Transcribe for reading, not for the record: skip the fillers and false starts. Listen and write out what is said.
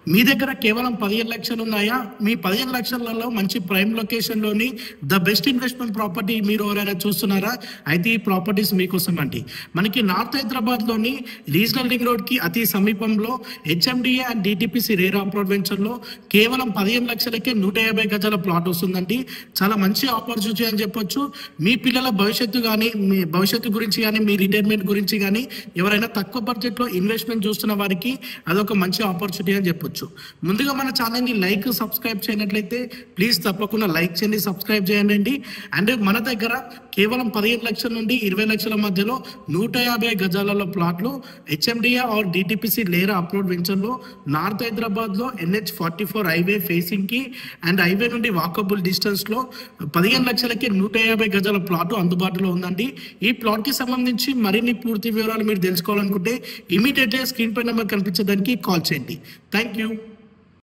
మీ దగ్గర కేవలం 15 లక్షలు ఉన్నాయా? మీ 15 లక్షలలో మంచి ప్రైమ్ లొకేషన్‌లోని ద బెస్ట్ ఇన్వెస్ట్‌మెంట్ ప్రాపర్టీ మీరు ఎవరైనా చూస్తున్నారా? అయితే ఈ ప్రాపర్టీస్ మీకోసం అండి. మనకి నార్త్ హైదరాబాద్‌లోని రీజనల్ రింగ్ రోడ్‌కి అతి సమీపంలో HMDA and DTPC rare approach వెంచర్‌లో కేవలం 15 లక్షలకే 150 గజాల ప్లాట్ వస్తుందండి. చాలా మంచి ఆపర్చునిటీ అని చెప్పొచ్చు. మీ పిల్లల భవిష్యత్తు గానీ, మీ భవిష్యత్తు గురించి గానీ, మీ రిటైర్మెంట్ గురించి గానీ ఎవరైనా తక్కువ బడ్జెట్‌లో ఇన్వెస్ట్‌మెంట్ చూస్తున్న వారికి అదొక మంచి ఆపర్చునిటీ అని చెప్పొచ్చు. ముందుగా మన ఛానల్ని లైక్ సబ్స్క్రైబ్ చేయనట్లయితే ప్లీజ్ తప్పకుండా లైక్ చేయండి, సబ్స్క్రైబ్ చేయండి. అండ్ మన దగ్గర కేవలం 15 లక్షల నుండి 20 లక్షల మధ్యలో 150 గజాలలో ప్లాట్లు హెచ్ఎండిఏ ఆర్ డిటిపిసి లేరా అప్రోచ్ వెంచర్లో నార్త్ హైదరాబాద్లో NH44 హైవే ఫేసింగ్కి అండ్ హైవే నుండి వాకబుల్ డిస్టెన్స్లో 15 లక్షలకి 150 గజాల ప్లాట్ అందుబాటులో ఉందండి. ఈ ప్లాట్కి సంబంధించి మరిన్ని పూర్తి వివరాలు మీరు తెలుసుకోవాలనుకుంటే ఇమీడియట్గా స్క్రీన్ పై నెంబర్ కనిపించడానికి కాల్ చేయండి. Thank you.